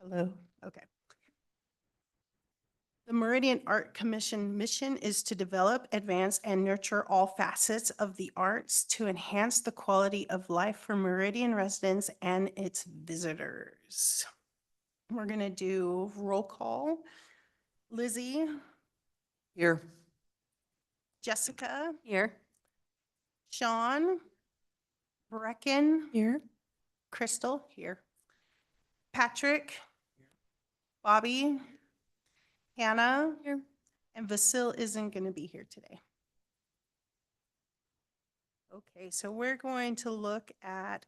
Hello. Okay. The Meridian Art Commission mission is to develop, advance, and nurture all facets of the arts to enhance the quality of life for Meridian residents and its visitors. We're going to do roll call. Lizzie, Here. Jessica, Here. Sean, Brecken, Here. Crystal, here. Patrick, Bobby, Hannah, Here. and Vasil isn't going to be here today. Okay, so we're going to look at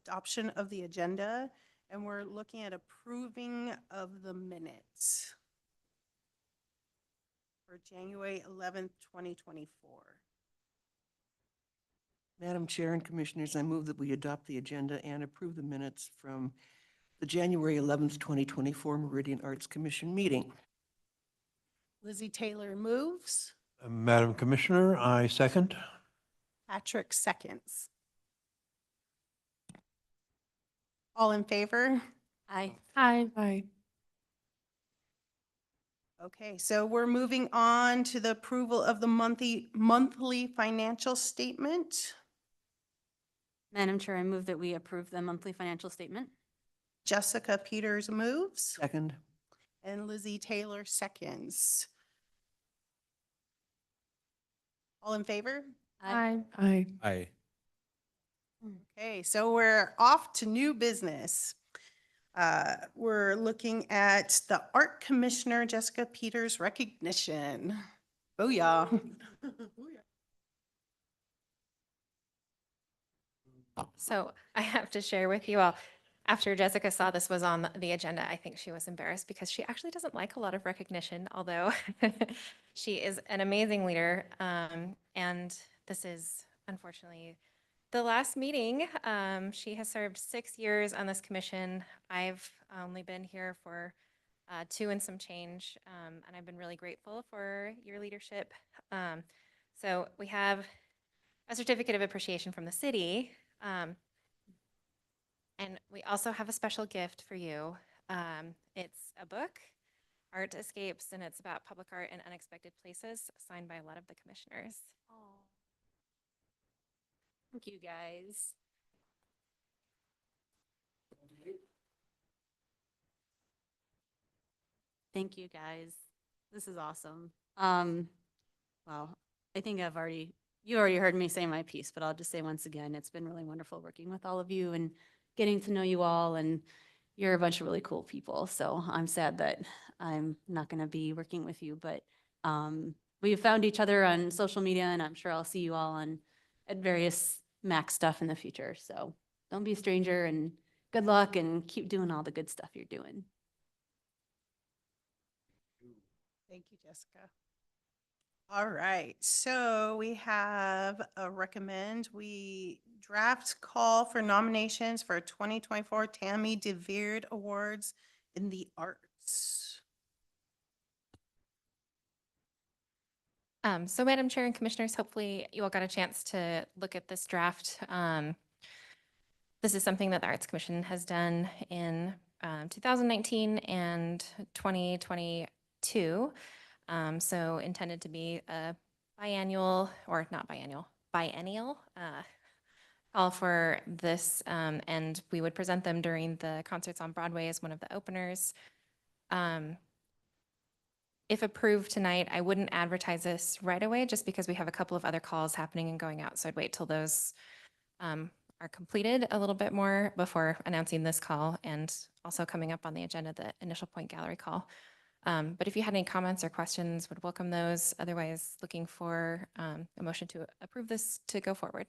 adoption of the agenda, and we're looking at approving of the minutes for January 11th, 2024. Madam Chair and Commissioners, I move that we adopt the agenda and approve the minutes from the January 11th, 2024 Meridian Arts Commission meeting. Lizzie Taylor moves. Madam Commissioner, I second. Patrick seconds. All in favor? Aye. Aye. Okay, so we're moving on to the approval of the monthly financial statement. Madam Chair, I move that we approve the monthly financial statement. Jessica Peters moves, Second. and Lizzie Taylor seconds. All in favor? Aye. Aye. Okay, so we're off to new business. We're looking at the Art Commissioner, Jessica Peters recognition. Booyah. So I have to share with you all, after Jessica saw this was on the agenda, I think she was embarrassed because she actually doesn't like a lot of recognition, although she is an amazing leader. And this is unfortunately the last meeting. She has served 6 years on this commission. I've only been here for 2 and some change, and I've been really grateful for your leadership. So we have a certificate of appreciation from the city. And we also have a special gift for you. It's a book, Art Escapes, and it's about public art in unexpected places, signed by a lot of the commissioners. Thank you, guys. Thank you, guys. This is awesome. Well, I think you already heard me say my piece, but I'll just say once again, it's been really wonderful working with all of you and getting to know you all, and you're a bunch of really cool people. So I'm sad that I'm not going to be working with you, but we've found each other on social media, and I'm sure I'll see you all at various Mac stuff in the future. So don't be a stranger, and good luck, and keep doing all the good stuff you're doing. Thank you, Jessica. All right, so we have we draft call for nominations for 2024 Tammy DeVeerd Awards in the Arts. So Madam Chair and Commissioners, hopefully you all got a chance to look at this draft. This is something that the Arts Commission has done in 2019 and 2022. So intended to be a biennial, or not biennial, biennial call for this, and we would present them during the concerts on Broadway as one of the openers. If approved tonight, I wouldn't advertise this right away just because we have a couple of other calls happening and going out. So I'd wait till those are completed a little bit more before announcing this call, and also coming up on the agenda, the initial point gallery call. But if you had any comments or questions, would welcome those. Otherwise, looking for a motion to approve this to go forward.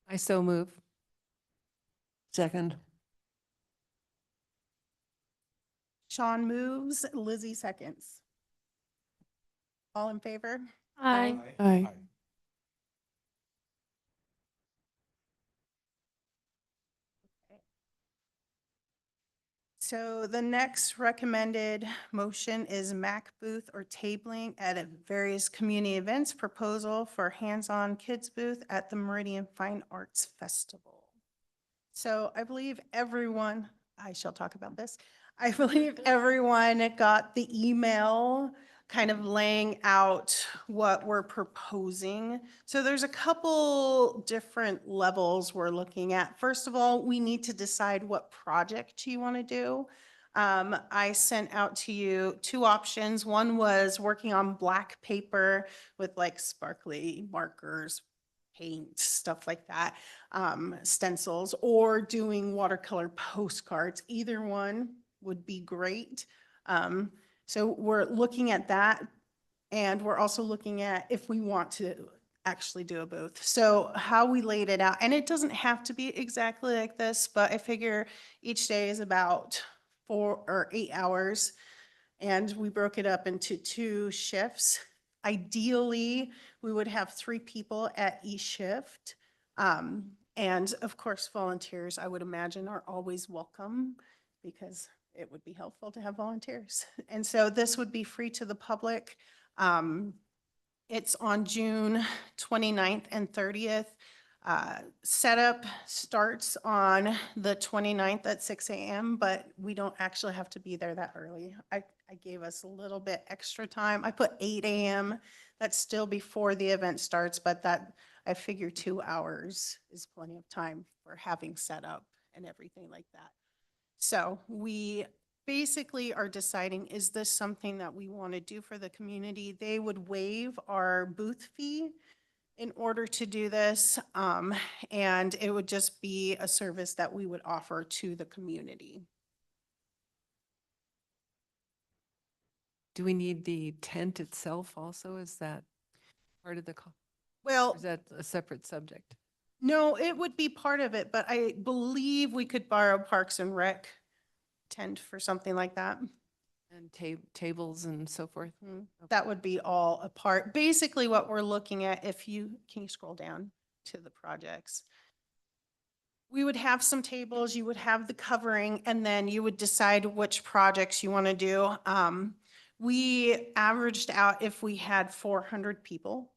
I so move. Second. Sean moves, Lizzie seconds. All in favor? Aye. Aye. So the next recommended motion is MAC booth or tabling at various community events, proposal for hands-on kids booth at the Meridian Fine Arts Festival. So I believe everyone, I shall talk about this. I believe everyone got the email kind of laying out what we're proposing. So there's a couple different levels we're looking at. First of all, we need to decide what project you want to do. I sent out to you two options. One was working on black paper with like sparkly markers, paint, stuff like that, stencils, or doing watercolor postcards. Either one would be great. So we're looking at that, and we're also looking at if we want to actually do a booth. So how we laid it out, and it doesn't have to be exactly like this, but I figure each day is about 4 or 8 hours, and we broke it up into 2 shifts. Ideally, we would have 3 people at each shift. And of course, volunteers, I would imagine, are always welcome because it would be helpful to have volunteers. And so this would be free to the public. It's on June 29th and 30th. Setup starts on the 29th at 6 a.m., but we don't actually have to be there that early. I gave us a little bit extra time. I put 8 a.m. That's still before the event starts, but that, I figure 2 hours is plenty of time for having set up and everything like that. So we basically are deciding, is this something that we want to do for the community? They would waive our booth fee in order to do this, and it would just be a service that we would offer to the community. Do we need the tent itself also? Is that part of the, or Well, is that a separate subject? no, it would be part of it, but I believe we could borrow Parks and Rec tent for something like that. And tables and so forth? That would be all a part. Basically, what we're looking at, can you scroll down to the projects? We would have some tables, you would have the covering, and then you would decide which projects you want to do. We averaged out if we had 400 people.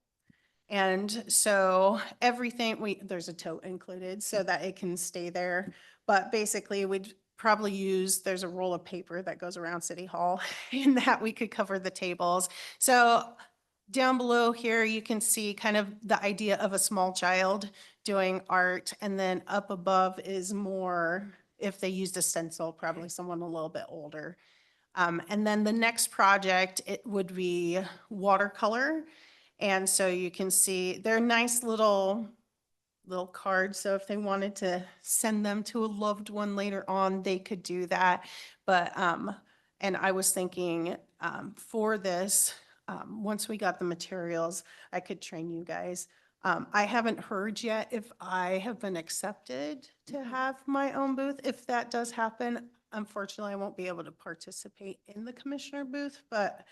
And so everything, there's a tote included so that it can stay there. But basically, we'd probably use, there's a roll of paper that goes around City Hall and that we could cover the tables. So down below here, you can see kind of the idea of a small child doing art. And then up above is more, if they used a stencil, probably someone a little bit older. And then the next project, it would be watercolor. And so you can see they're nice little cards. So if they wanted to send them to a loved one later on, they could do that. But, and I was thinking, for this, once we got the materials, I could train you guys. I haven't heard yet if I have been accepted to have my own booth. If that does happen, unfortunately, I won't be able to participate in the commissioner booth, but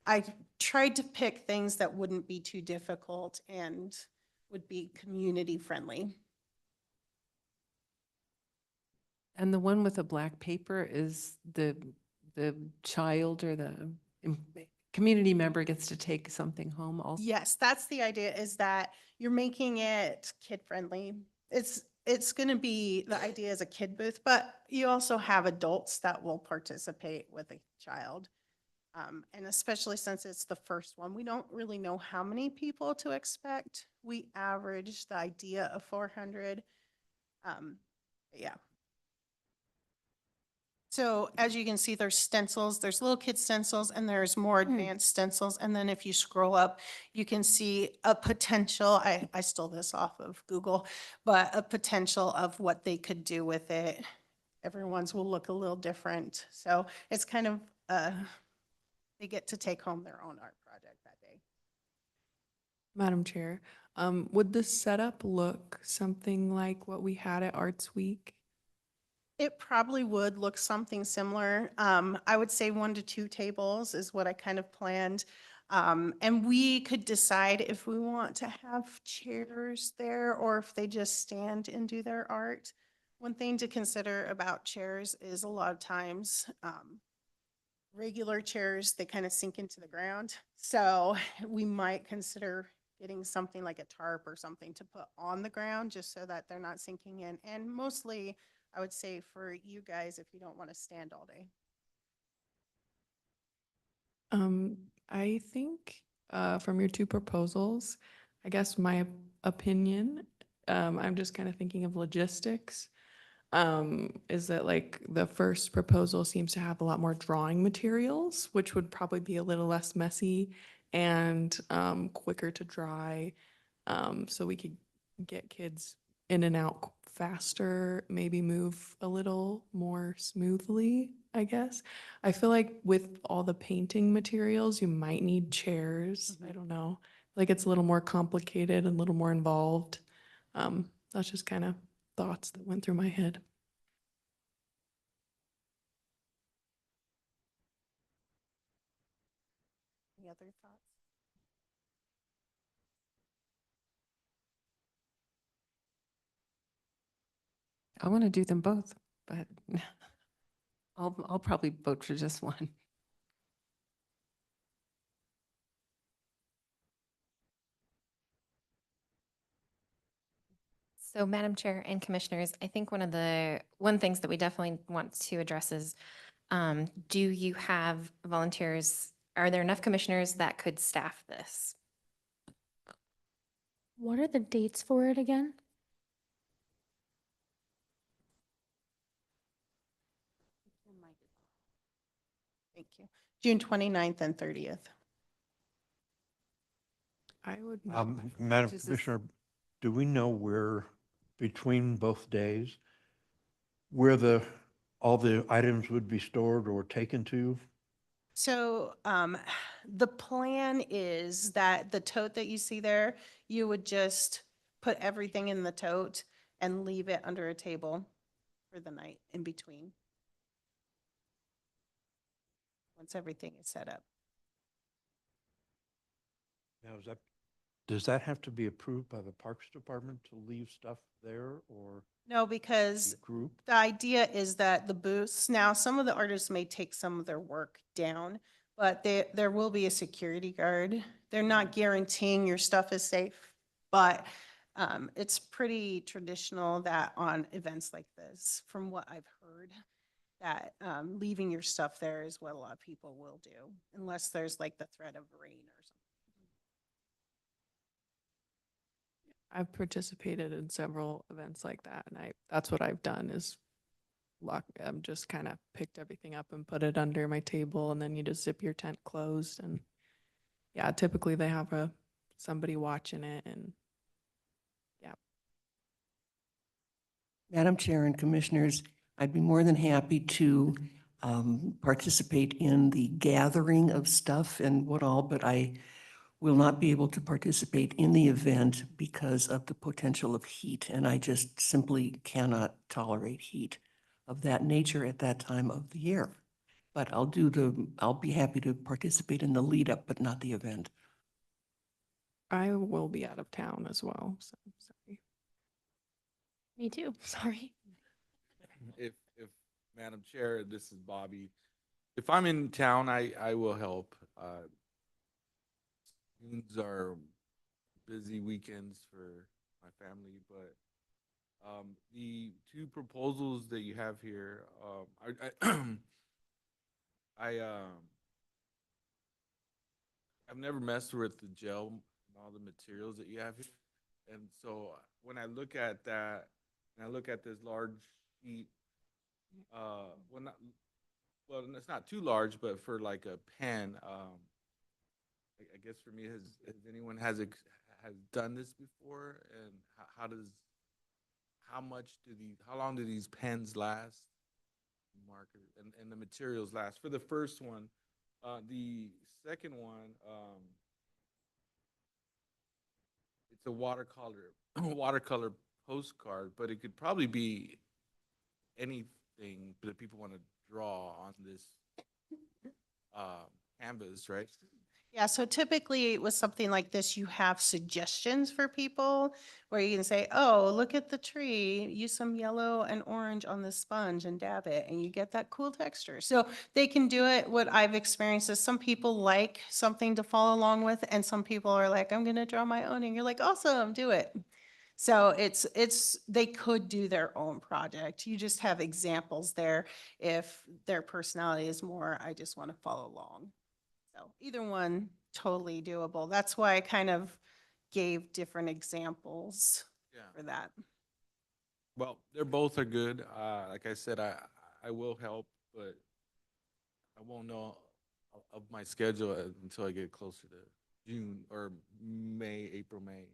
I tried to pick things that wouldn't be too difficult and would be community friendly. And the one with the black paper is the child or the community member gets to take something home also? Yes, that's the idea, is that you're making it kid friendly. It's going to be, the idea is a kid booth, but you also have adults that will participate with a child. And especially since it's the first one, we don't really know how many people to expect. We averaged the idea of 400. Yeah. So as you can see, there's stencils, there's little kid stencils, and there's more advanced stencils. And then if you scroll up, you can see a potential, I stole this off of Google, but a potential of what they could do with it. Everyone's will look a little different. So it's kind of, they get to take home their own art project that day. Madam Chair, would the setup look something like what we had at Arts Week? It probably would look something similar. I would say 1 to 2 tables is what I kind of planned. And we could decide if we want to have chairs there or if they just stand and do their art. One thing to consider about chairs is a lot of times, regular chairs, they kind of sink into the ground. So we might consider getting something like a tarp or something to put on the ground just so that they're not sinking in. And mostly, I would say for you guys, if you don't want to stand all day. I think from your two proposals, I guess my opinion, I'm just kind of thinking of logistics, is that like the first proposal seems to have a lot more drawing materials, which would probably be a little less messy and quicker to dry. So we could get kids in and out faster, maybe move a little more smoothly, I guess. I feel like with all the painting materials, you might need chairs. I don't know. Like it's a little more complicated and a little more involved. That's just kind of thoughts that went through my head. Any other thoughts? I want to do them both, but I'll probably vote for just one. So Madam Chair and Commissioners, I think one things that we definitely want to address is, do you have volunteers? Are there enough commissioners that could staff this? What are the dates for it again? Thank you. June 29th and 30th. I would not. Madam Just as- Commissioner, do we know where, between both days, where all the items would be stored or taken to? So the plan is that the tote that you see there, you would just put everything in the tote and leave it under a table for the night in between. Once everything is set up. Now, does that have to be approved by the Parks Department to leave stuff there or No, the because group? the idea is that the booths, now some of the artists may take some of their work down, but there will be a security guard. They're not guaranteeing your stuff is safe, but it's pretty traditional that on events like this, from what I've heard, that leaving your stuff there is what a lot of people will do, unless there's like the threat of rain or something. I've participated in several events like that, and that's what I've done is just kind of picked everything up and put it under my table, and then you just zip your tent closed, and yeah, typically they have somebody watching it, and yeah. Madam Chair and Commissioners, I'd be more than happy to participate in the gathering of stuff and what all, but I will not be able to participate in the event because of the potential of heat, and I just simply cannot tolerate heat of that nature at that time of the year. But I'll be happy to participate in the lead up, but not the event. I will be out of town as well, so sorry. Me too, sorry. If Madam Chair, this is Bobby. If I'm in town, I will help. These are busy weekends for my family, but the two proposals that you have here, I've never messed with the gel and all the materials that you have here, and so when I look at that, and I look at this large sheet, well, not, well, it's not too large, but for like a pen, I guess for me, has anyone has done this before, and how long do these pens last? Markers and the materials last for the first one. The second one, it's a watercolor watercolor postcard, but it could probably be anything that people want to draw on this canvas, right? Yeah, so typically with something like this, you have suggestions for people where you can say, oh, look at the tree, use some yellow and orange on the sponge and dab it, and you get that cool texture. So they can do it. What I've experienced is some people like something to follow along with, and some people are like, I'm gonna draw my own, and you're like, awesome, do it. So they could do their own project. You just have examples there if their personality is more, I just want to follow along. So either one, totally doable. That's why I kind of gave different examples Yeah. for that. Well, they're both are good. Like I said, I will help, but I won't know of my schedule until I get closer to June or May, April, May.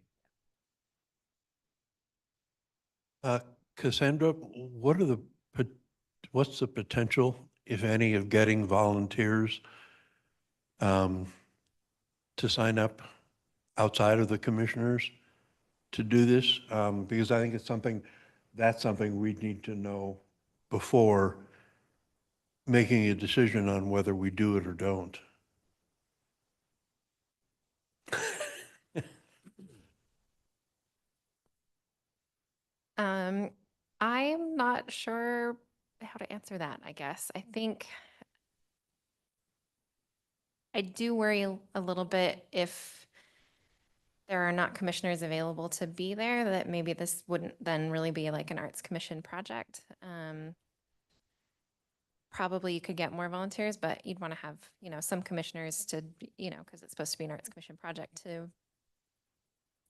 Cassandra, what are the, what's the potential, if any, of getting volunteers um, to sign up outside of the commissioners to do this? Because I think that's something we need to know before making a decision on whether we do it or don't. I'm not sure how to answer that, I guess. I think I do worry a little bit if there are not commissioners available to be there, that maybe this wouldn't then really be like an arts commission project. Probably you could get more volunteers, but you'd want to have, some commissioners to, because it's supposed to be an arts commission project to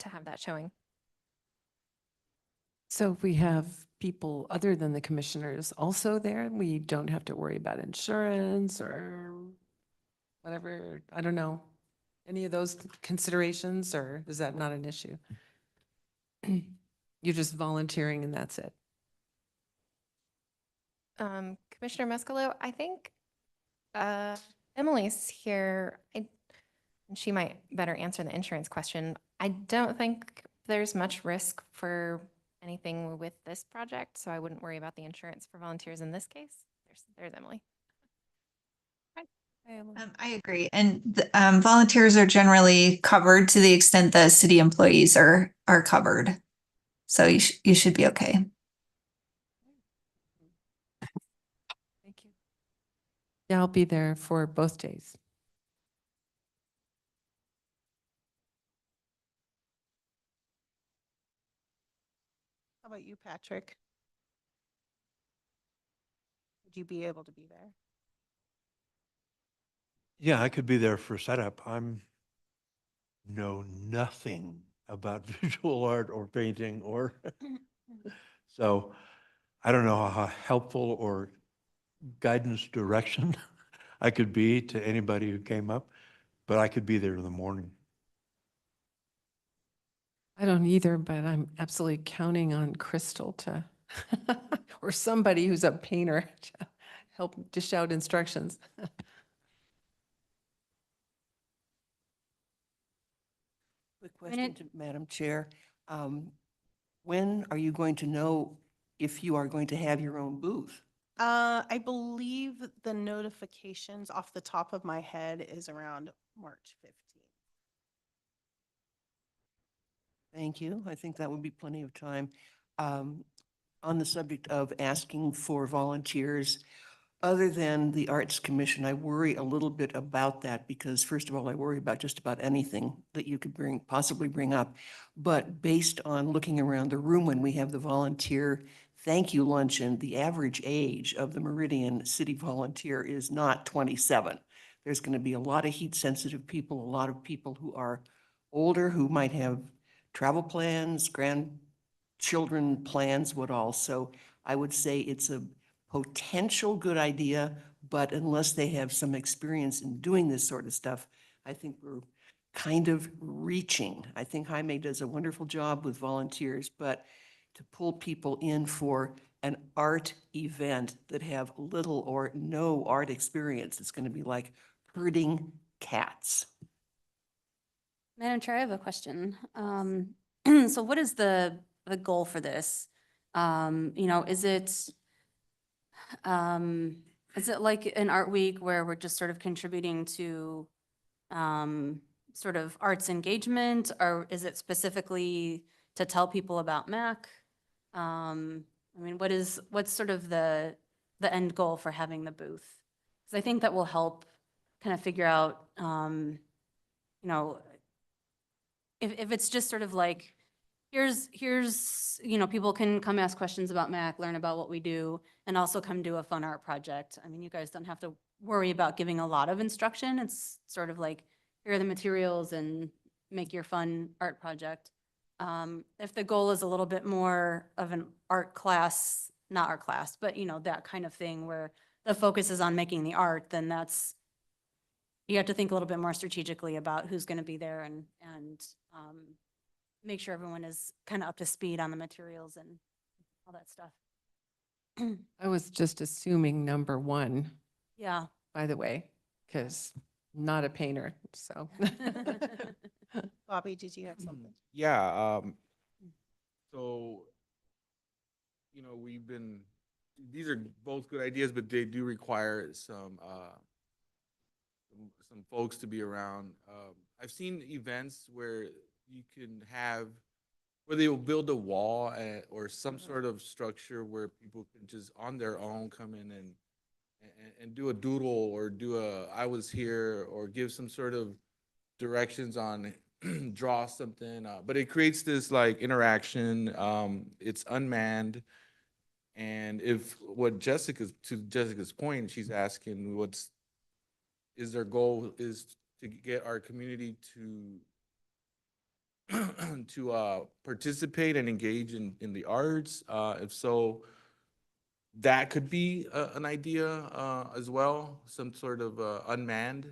have that showing. So if we have people other than the commissioners also there, we don't have to worry about insurance or whatever, I don't know. Any of those considerations, or is that not an issue? You're just volunteering and that's it. Commissioner Mescalo, I think Emily's here. And she might better answer the insurance question. I don't think there's much risk for anything with this project, so I wouldn't worry about the insurance for volunteers in this case. There's Emily. I agree. And volunteers are generally covered to the extent that city employees are covered. So you should be okay. Thank you. Yeah, I'll be there for both days. How about you, Patrick? Would you be able to be there? Yeah, I could be there for setup. Know nothing about visual art or painting or, so I don't know how helpful or guidance direction I could be to anybody who came up, but I could be there in the morning. I don't either, but I'm absolutely counting on Crystal to, or somebody who's a painter to help dish out instructions. Quick I mean, question to Madam Chair. When are you going to know if you are going to have your own booth? I believe the notifications off the top of my head is around March 15th. Thank you. I think that would be plenty of time. On the subject of asking for volunteers, other than the Arts Commission, I worry a little bit about that because first of all, I worry about just about anything that you could possibly bring up. But based on looking around the room when we have the volunteer thank you luncheon, the average age of the Meridian city volunteer is not 27. There's going to be a lot of heat sensitive people, a lot of people who are older, who might have travel plans, grandchildren plans, what all. So I would say it's a potential good idea, but unless they have some experience in doing this sort of stuff, I think we're kind of reaching. I think Jaime does a wonderful job with volunteers, but to pull people in for an art event that have little or no art experience, it's going to be like herding cats. Madam Chair, I have a question. So what is the goal for this? Is it like an art week where we're just sort of contributing to sort of arts engagement, or is it specifically to tell people about MAC? I mean, what's sort of the end goal for having the booth? Because I think that will help kind of figure out, you know, if it's just sort of like, here's, people can come ask questions about MAC, learn about what we do, and also come do a fun art project. I mean, you guys don't have to worry about giving a lot of instruction. It's sort of like, here are the materials and make your fun art project. If the goal is a little bit more of an art class, not art class, but that kind of thing where the focus is on making the art, then you have to think a little bit more strategically about who's going to be there and make sure everyone is kind of up to speed on the materials and all that stuff. I was just assuming number one, Yeah. by the way, because not a painter, so. Bobby, did you have something? Yeah, so, these are both good ideas, but they do require some folks to be around. I've seen events where you can where they will build a wall or some sort of structure where people can just on their own come in and do a doodle or I was here, or give some sort of directions on draw something, but it creates this like interaction. It's unmanned, and if to Jessica's point, she's asking is their goal is to get our community to to participate and engage in the arts. If so, that could be an idea as well. Some sort of unmanned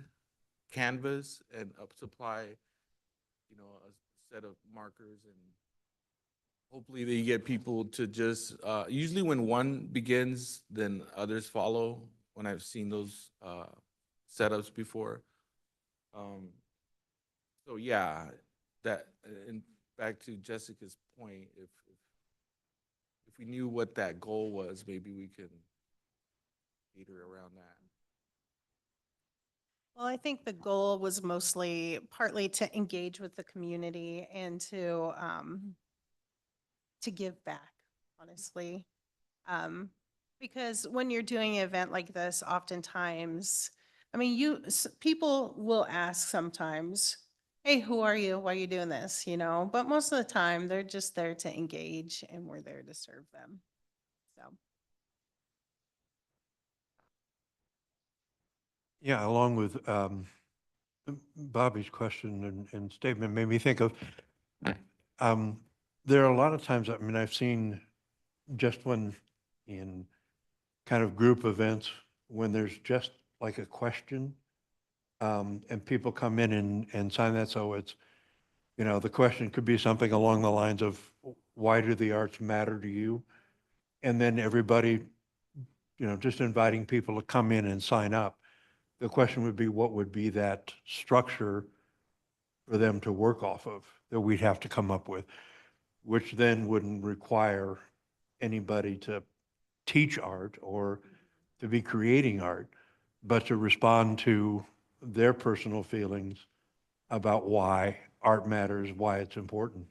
canvas and supply, a set of markers, and hopefully they get people to just, usually when one begins, then others follow, when I've seen those setups before. So yeah, and back to Jessica's point, if we knew what that goal was, maybe we could cater around that. Well, I think the goal was partly to engage with the community and to give back, honestly. Because when you're doing an event like this, oftentimes, I mean, people will ask sometimes, hey, who are you? Why are you doing this? But most of the time they're just there to engage and we're there to serve them. So. Yeah, along with Bobby's question and statement made me think of, there are a lot of times, I mean, I've seen just when in kind of group events, when there's just like a question, and people come in and sign that, so it's, the question could be something along the lines of, why do the arts matter to you? And then everybody, just inviting people to come in and sign up. The question would be, what would be that structure for them to work off of that we'd have to come up with, which then wouldn't require anybody to teach art or to be creating art, but to respond to their personal feelings about why art matters, why it's important.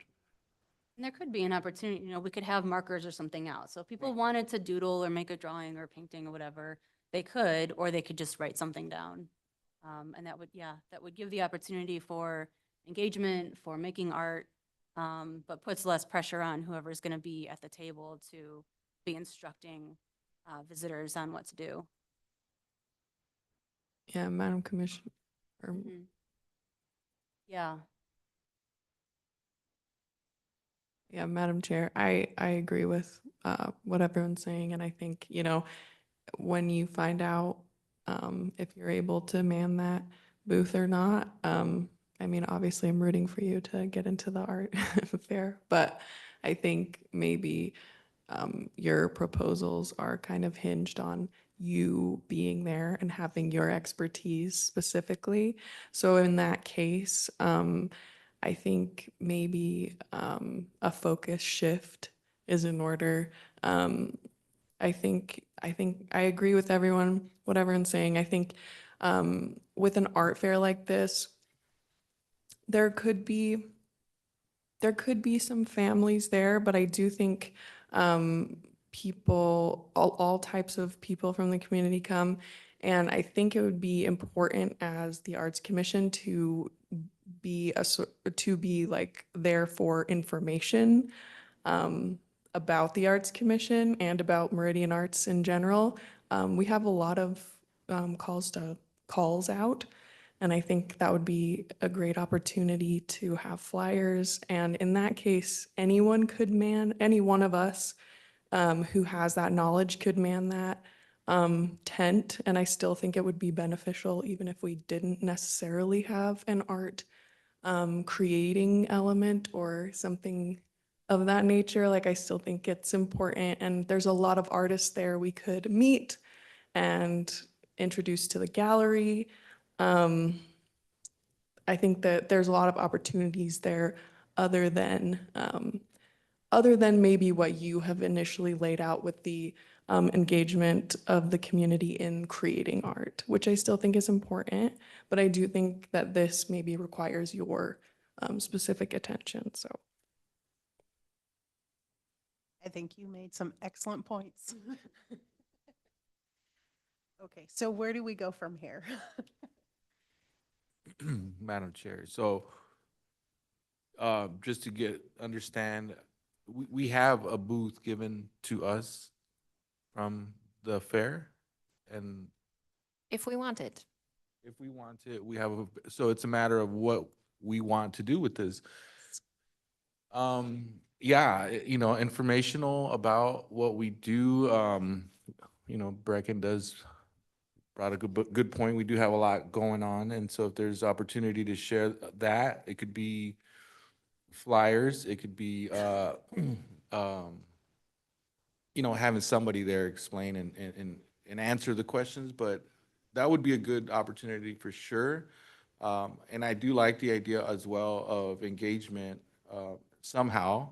And there could be an opportunity, we could have markers or something out. So if people wanted to doodle or make a drawing or painting or whatever, they could, or they could just write something down. And that would give the opportunity for engagement, for making art, but puts less pressure on whoever's going to be at the table to be instructing visitors on what to do. Yeah, Madam Commissioner. Yeah. Yeah, Madam Chair, I agree with what everyone's saying. And I think, when you find out if you're able to man that booth or not, I mean, obviously I'm rooting for you to get into the art fair, but I think maybe your proposals are kind of hinged on you being there and having your expertise specifically. So in that case, I think maybe a focus shift is in order. I think I agree with what everyone's saying. I think with an art fair like this, there could be some families there, but I do think people, all types of people from the community come. And I think it would be important as the Arts Commission to be like there for information about the Arts Commission and about Meridian Arts in general. We have a lot of calls out. And I think that would be a great opportunity to have flyers. And in that case, any one of us who has that knowledge could man that tent. And I still think it would be beneficial, even if we didn't necessarily have an art creating element or something of that nature. Like, I still think it's important. And there's a lot of artists there we could meet and introduce to the gallery. I think that there's a lot of opportunities there other than maybe what you have initially laid out with the engagement of the community in creating art, which I still think is important. But I do think that this maybe requires your specific attention. So I think you made some excellent points. Okay, so where do we go from here? Madam Chair, so just to understand, we have a booth given to us from the fair, and If we wanted. if we want to, we have so it's a matter of what we want to do with this. Yeah, informational about what we do. Brecken brought a good point. We do have a lot going on, and so if there's opportunity to share that, it could be flyers, it could be having somebody there explain and answer the questions, but that would be a good opportunity for sure. And I do like the idea as well of engagement somehow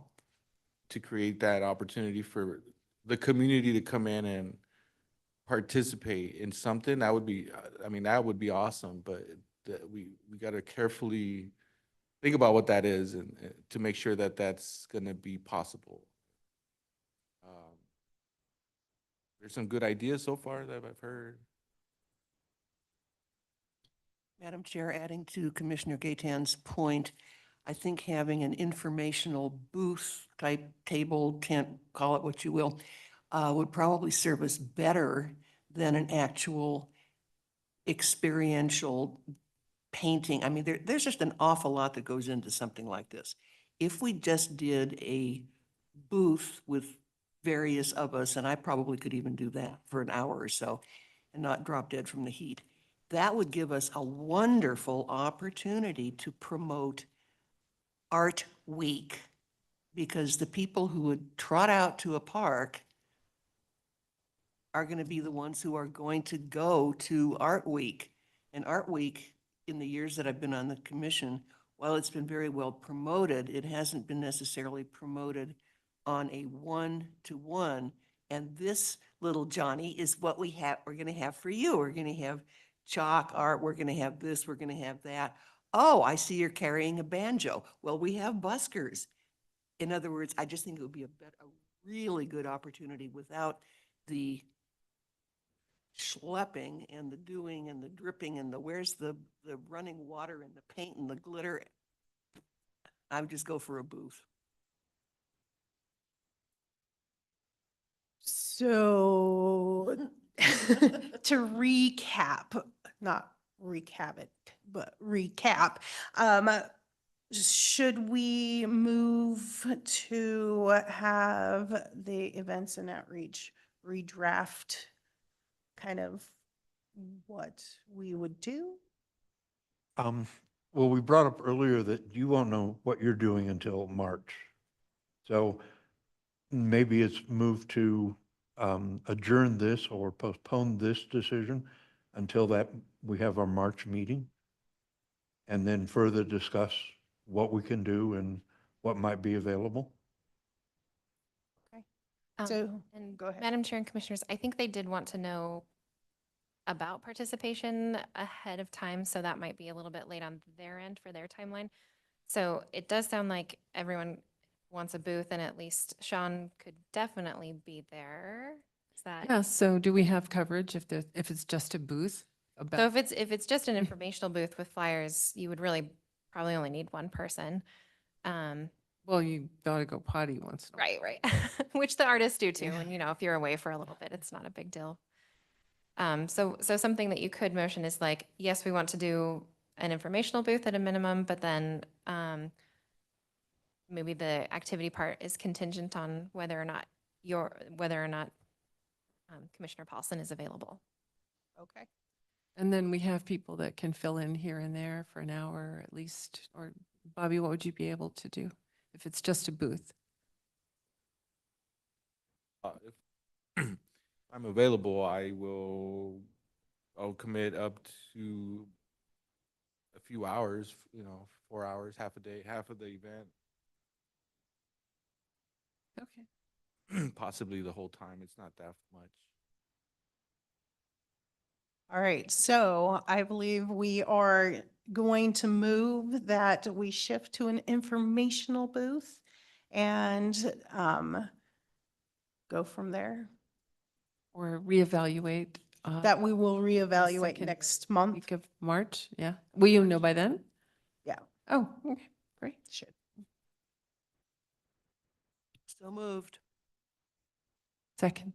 to create that opportunity for the community to come in and participate in something. That would be, that would be awesome, but we got to carefully think about what that is and to make sure that that's going to be possible. There's some good ideas so far that I've heard. Madam Chair, adding to Commissioner Gaytan's point, I think having an informational booth type table, tent, call it what you will, would probably serve us better than an actual experiential painting. I mean, there's just an awful lot that goes into something like this. If we just did a booth with various of us, and I probably could even do that for an hour or so and not drop dead from the heat, that would give us a wonderful opportunity to promote Art Week, because the people who would trot out to a park are going to be the ones who are going to go to Art Week. And Art Week, in the years that I've been on the commission, while it's been very well promoted, it hasn't been necessarily promoted on a one-to-one. And this little Johnny is what we're going to have for you. We're going to have chalk art. We're going to have this. We're going to have that. Oh, I see you're carrying a banjo. Well, we have buskers. In other words, I just think it would be a really good opportunity without the schlepping and the doing and the dripping and where's the running water and the paint and the glitter. I would just go for a booth. So to recap, not recap it, but recap, should we move to have the events and outreach redraft kind of what we would do? Well, we brought up earlier that you won't know what you're doing until March. So maybe it's moved to adjourn this or postpone this decision until we have our March meeting, and then further discuss what we can do and what might be available. So And go ahead. Madam Chair and Commissioners, I think they did want to know about participation ahead of time, so that might be a little bit late on their end for their timeline. So it does sound like everyone wants a booth, and at least Sean could definitely be there. Is that? Yeah, so do we have coverage if it's just a booth? So About, if it's just an informational booth with flyers, you would really probably only need one person. well, you gotta go potty once in a while. Right, right. Which the artists do too. Yeah. And, if you're away for a little bit, it's not a big deal. So something that you could motion is like, yes, we want to do an informational booth at a minimum, but then, maybe the activity part is contingent on whether or not Commissioner Paulson is available. Okay. And then we have people that can fill in here and there for an hour at least. Or Bobby, what would you be able to do if it's just a booth? If I'm available, I'll commit up to a few hours, 4 hours, half a day, half of the event, Okay. possibly the whole time. It's not that much. All right, so I believe we are going to move that we shift to an informational booth and go from there. Or reevaluate. That we will reevaluate second next month. Week of March, yeah. Will you know by then? Yeah. Oh, okay, great. Should. So moved. Second.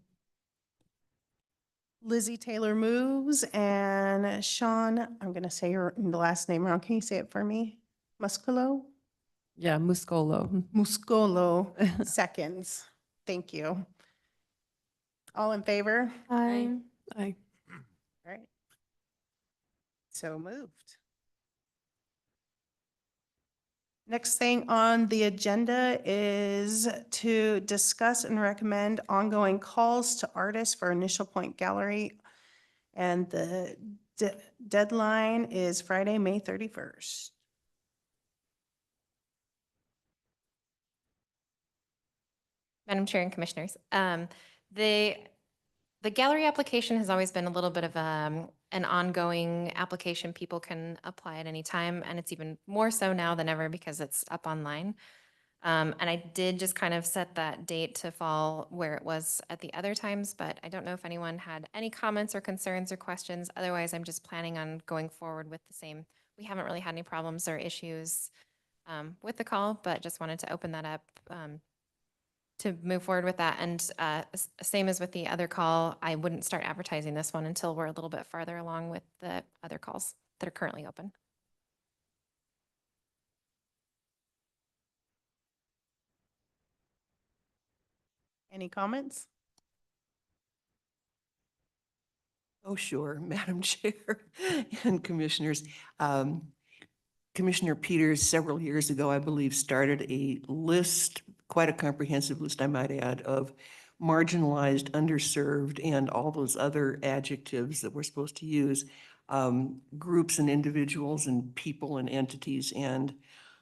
Lizzie Taylor moves and Sean, I'm going to say your last name wrong. Can you say it for me? Muscolo? Yeah, Muscolo. Muscolo seconds. Thank you. All in favor? I I All right. So moved. Next thing on the agenda is to discuss and recommend ongoing calls to artists for Initial Point Gallery. And the deadline is Friday, May 31st. Madam Chair and Commissioners, the gallery application has always been a little bit of an ongoing application. People can apply at any time, and it's even more so now than ever because it's up online. And I did just kind of set that date to fall where it was at the other times, but I don't know if anyone had any comments or concerns or questions. Otherwise, I'm just planning on going forward with the same. We haven't really had any problems or issues with the call, but just wanted to open that up to move forward with that. And same as with the other call, I wouldn't start advertising this one until we're a little bit farther along with the other calls that are currently open. Any comments? Oh, sure, Madam Chair and Commissioners. Commissioner Peters, several years ago, I believe, started a list, quite a comprehensive list, I might add, of marginalized, underserved, and all those other adjectives that we're supposed to use, groups and individuals and people and entities. And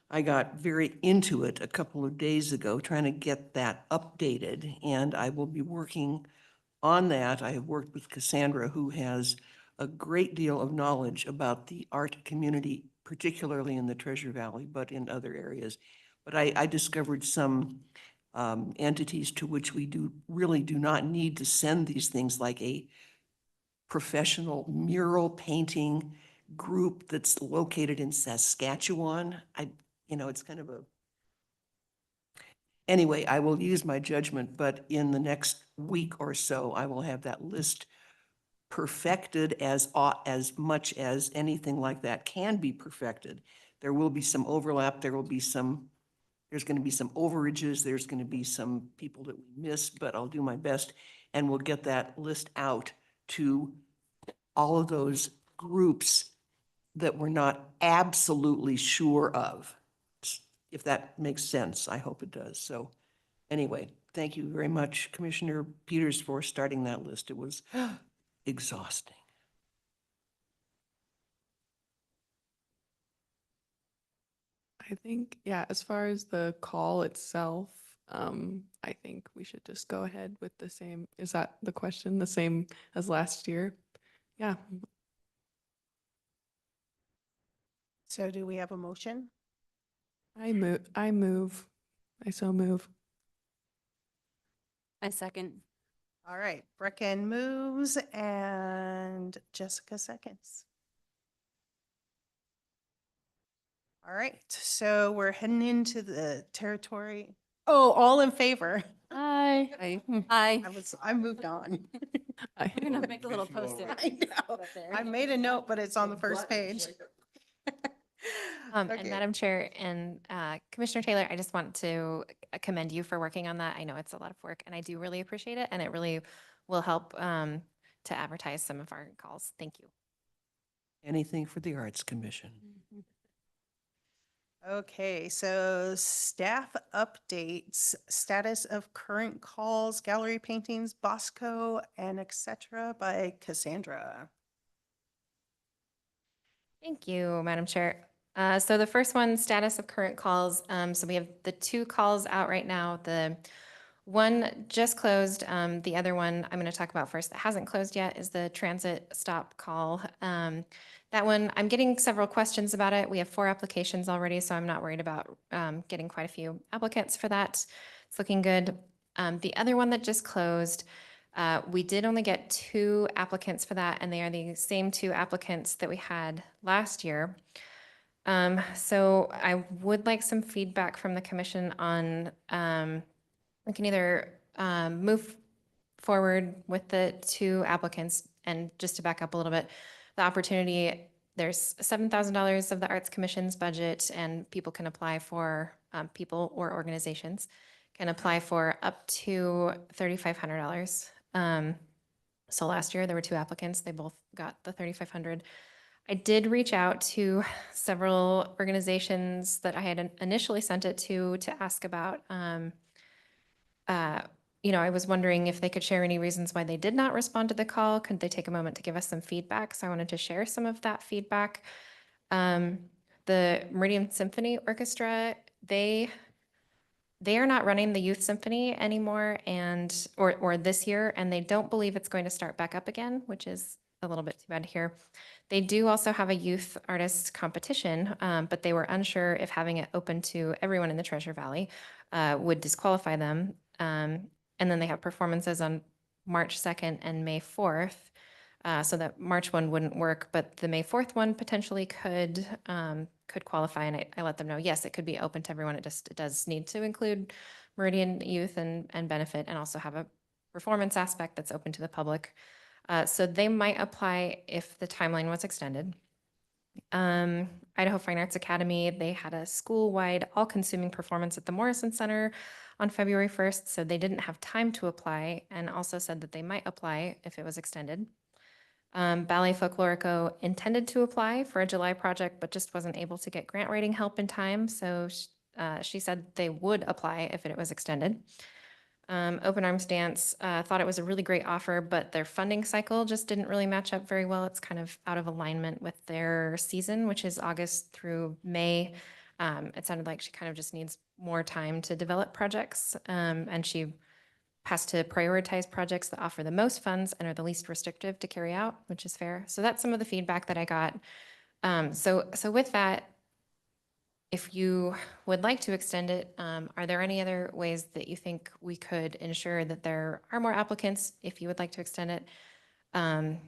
I got very into it a couple of days ago, trying to get that updated, and I will be working on that. I have worked with Cassandra, who has a great deal of knowledge about the art community, particularly in the Treasure Valley, but in other areas. But I discovered some entities to which we really do not need to send these things, like a professional mural painting group that's located in Saskatchewan. It's kind of a, anyway, I will use my judgment, but in the next week or so, I will have that list perfected as much as anything like that can be perfected. There will be some overlap, there's going to be some overages, there's going to be some people that we missed, but I'll do my best, and we'll get that list out to all of those groups that we're not absolutely sure of. If that makes sense, I hope it does. So anyway, thank you very much, Commissioner Peters, for starting that list. It was exhausting. I think, yeah, as far as the call itself, I think we should just go ahead with the same, is that the question, the same as last year? Yeah, So do we have a motion? I so move. I second. All right, Brecken moves and Jessica seconds. All right, so we're heading into the territory. Oh, all in favor? Hi. Aye. I moved on. I- We're gonna make a little post-it. I know. I made a note, but it's on the first page. And Okay. Madam Chair and Commissioner Taylor, I just want to commend you for working on that. I know it's a lot of work and I do really appreciate it. And it really will help to advertise some of our calls. Thank you. Anything for the Arts Commission. Okay, so staff updates, status of current calls, gallery paintings, Bosco, and et cetera by Cassandra. Thank you, Madam Chair. So the first one, status of current calls. So we have the 2 calls out right now. The one just closed. The other one I'm going to talk about first that hasn't closed yet is the transit stop call. That one, I'm getting several questions about it. We have 4 applications already, so I'm not worried about getting quite a few applicants for that. It's looking good. The other one that just closed, we did only get 2 applicants for that, and they are the same 2 applicants that we had last year. So I would like some feedback from the commission on, we can either move forward with the 2 applicants, and just to back up a little bit, the opportunity, there's $7,000 of the Arts Commission's budget, and people can apply for, people or organizations can apply for up to $3,500. So last year there were 2 applicants. They both got the 3,500. I did reach out to several organizations that I had initially sent it to ask about. I was wondering if they could share any reasons why they did not respond to the call. Could they take a moment to give us some feedback? So I wanted to share some of that feedback. The Meridian Symphony Orchestra, they are not running the youth symphony anymore or this year, and they don't believe it's going to start back up again, which is a little bit too bad to hear. They do also have a youth artist competition, but they were unsure if having it open to everyone in the Treasure Valley would disqualify them. And then they have performances on March 2nd and May 4th. So that March one wouldn't work, but the May 4th one potentially could qualify. And I let them know, yes, it could be open to everyone. It does need to include Meridian youth and benefit, and also have a performance aspect that's open to the public. So they might apply if the timeline was extended. Idaho Fine Arts Academy, they had a school-wide all-consuming performance at the Morrison Center on February 1st, so they didn't have time to apply, and also said that they might apply if it was extended. Ballet Folklorico intended to apply for a July project, but just wasn't able to get grant writing help in time, so she said they would apply if it was extended. Open Arms Dance thought it was a really great offer, but their funding cycle just didn't really match up very well. It's kind of out of alignment with their season, which is August through May. It sounded like she kind of just needs more time to develop projects, and she has to prioritize projects that offer the most funds and are the least restrictive to carry out, which is fair. So that's some of the feedback that I got. So with that, if you would like to extend it, are there any other ways that you think we could ensure that there are more applicants if you would like to extend it? And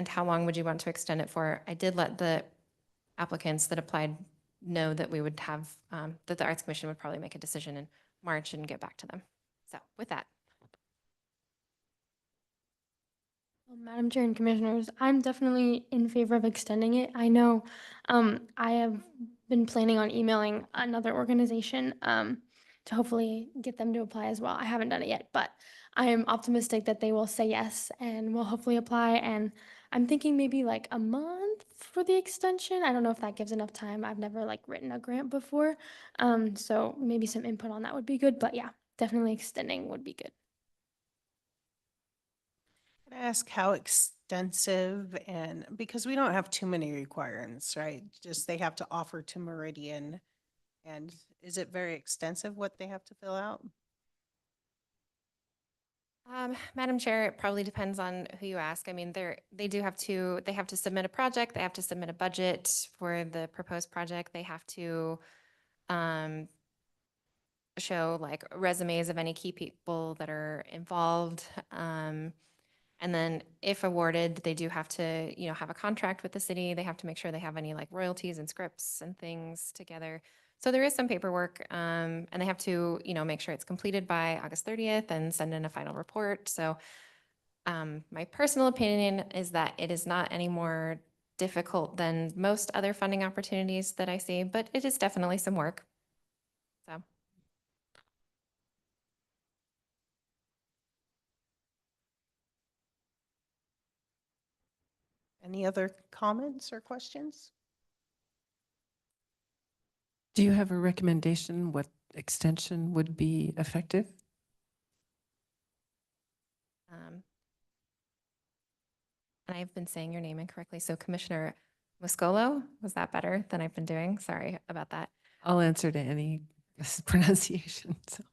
how long would you want to extend it for? I did let the applicants that applied know that we would have, that the Arts Commission would probably make a decision in March and get back to them. So with that. Well, Madam Chair and Commissioners, I'm definitely in favor of extending it. I know I have been planning on emailing another organization to hopefully get them to apply as well. I haven't done it yet, but I am optimistic that they will say yes and will hopefully apply. And I'm thinking maybe like a month for the extension. I don't know if that gives enough time. I've never like written a grant before. So maybe some input on that would be good. But yeah, definitely extending would be good. Can I ask how extensive, and because we don't have too many requirements, right? Just they have to offer to Meridian. And is it very extensive what they have to fill out? Madam Chair, it probably depends on who you ask. I mean, they have to submit a project, they have to submit a budget for the proposed project, they have to show like resumes of any key people that are involved. And then if awarded, they do have to, have a contract with the city. They have to make sure they have any like royalties and scripts and things together. So there is some paperwork, and they have to, make sure it's completed by August 30th and send in a final report. So my personal opinion is that it is not any more difficult than most other funding opportunities that I see, but it is definitely some work. So. Any other comments or questions? Do you have a recommendation what extension would be effective? And I've been saying your name incorrectly. So Commissioner Muscolo, was that better than I've been doing? Sorry about that. I'll answer to any pronunciation. So.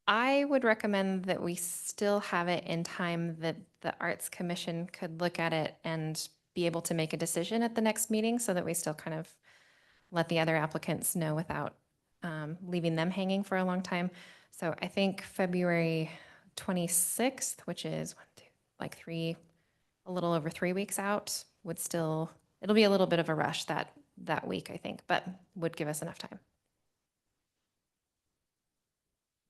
I would recommend that we still have it in time that the Arts Commission could look at it and be able to make a decision at the next meeting so that we still kind of let the other applicants know without leaving them hanging for a long time. So I think February 26th, which is a little over 3 weeks out, it'll be a little bit of a rush that week, I think, but would give us enough time.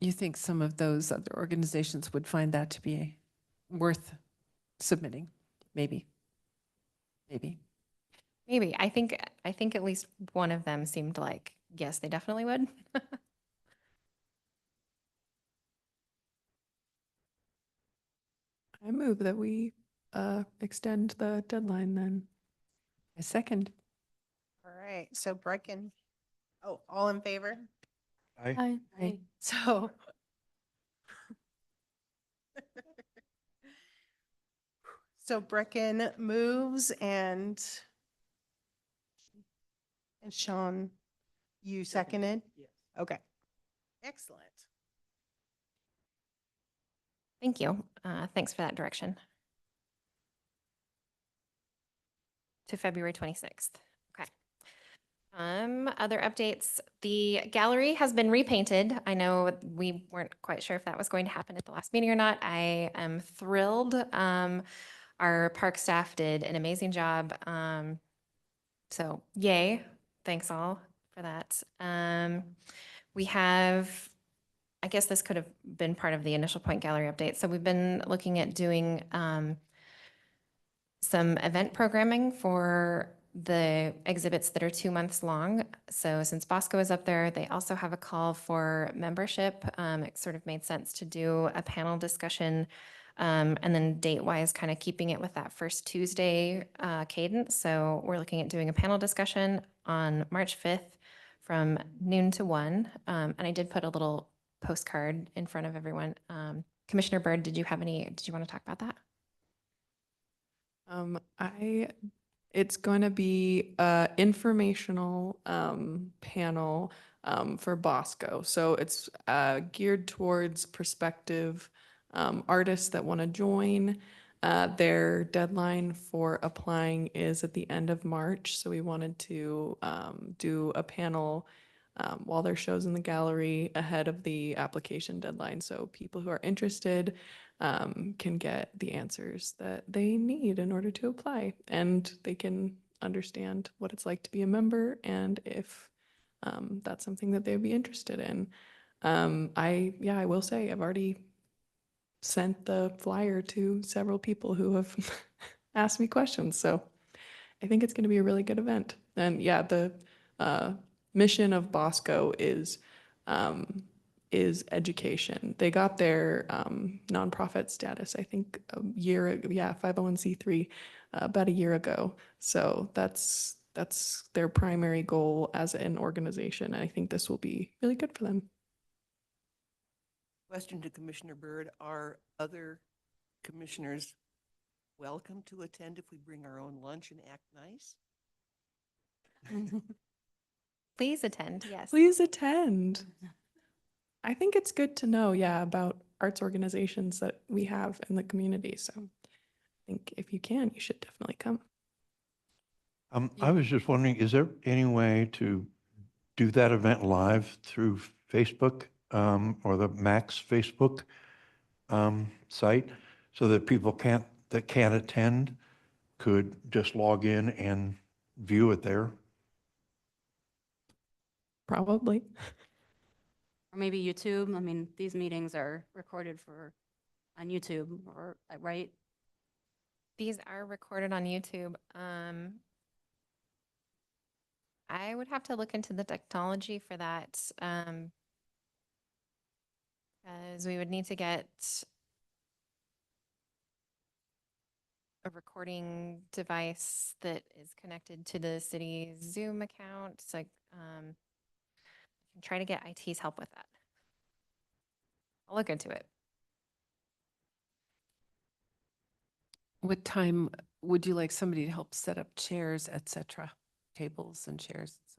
You think some of those other organizations would find that to be worth submitting? Maybe. Maybe. Maybe. I think at least one of them seemed like, yes, they definitely would. I move that we extend the deadline then. A second. All right, so Brecken, all in favor? Aye. Aye. So. So Brecken moves and Sean, you seconded? Yes. Okay, excellent. Thank you. Thanks for that direction. To February 26th. Okay. Other updates. The gallery has been repainted. I know we weren't quite sure if that was going to happen at the last meeting or not. I am thrilled. Our park staff did an amazing job. So yay. Thanks all for that. We have, I guess this could have been part of the initial point gallery update. So we've been looking at doing some event programming for the exhibits that are 2 months long. So since Bosco is up there, they also have a call for membership. It sort of made sense to do a panel discussion, and then date-wise, kind of keeping it with that first Tuesday cadence. So we're looking at doing a panel discussion on March 5th from noon to 1. And I did put a little postcard in front of everyone. Commissioner Byrd, did you want to talk about that? It's going to be a informational panel for Bosco. So it's geared towards prospective artists that want to join. Their deadline for applying is at the end of March. So we wanted to do a panel while their show's in the gallery ahead of the application deadline. So people who are interested can get the answers that they need in order to apply, and they can understand what it's like to be a member and if that's something that they'd be interested in. I will say I've already sent the flyer to several people who have asked me questions, so I think it's going to be a really good event. And yeah, the mission of Bosco is education. They got their nonprofit status, I think, 501c3 about a year ago. So that's their primary goal as an organization. And I think this will be really good for them. Question to Commissioner Byrd, are other commissioners welcome to attend if we bring our own lunch and act nice? Please attend, yes. Please attend. I think it's good to know, yeah, about arts organizations that we have in the community. So I think if you can, you should definitely come. I was just wondering, is there any way to do that event live through Facebook, or the Max Facebook, site, so that people that can't attend could just log in and view it there? Probably. Or maybe YouTube. I mean, these meetings are recorded on YouTube or, right? These are recorded on YouTube. I would have to look into the technology for that. As we would need to get a recording device that is connected to the city's Zoom account. So, try to get IT's help with that. I'll look into it. What time would you like somebody to help set up chairs, et cetera? Tables and chairs and so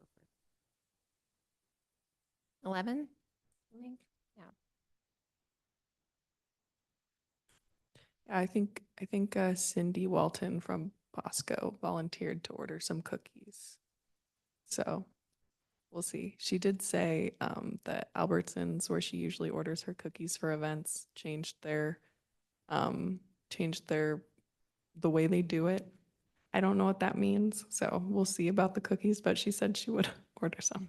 forth? 11, I think. Yeah. I think Cindy Walton from Bosco volunteered to order some cookies. So we'll see. She did say that Albertsons, where she usually orders her cookies for events, changed the way they do it. I don't know what that means, so we'll see about the cookies, but she said she would order some.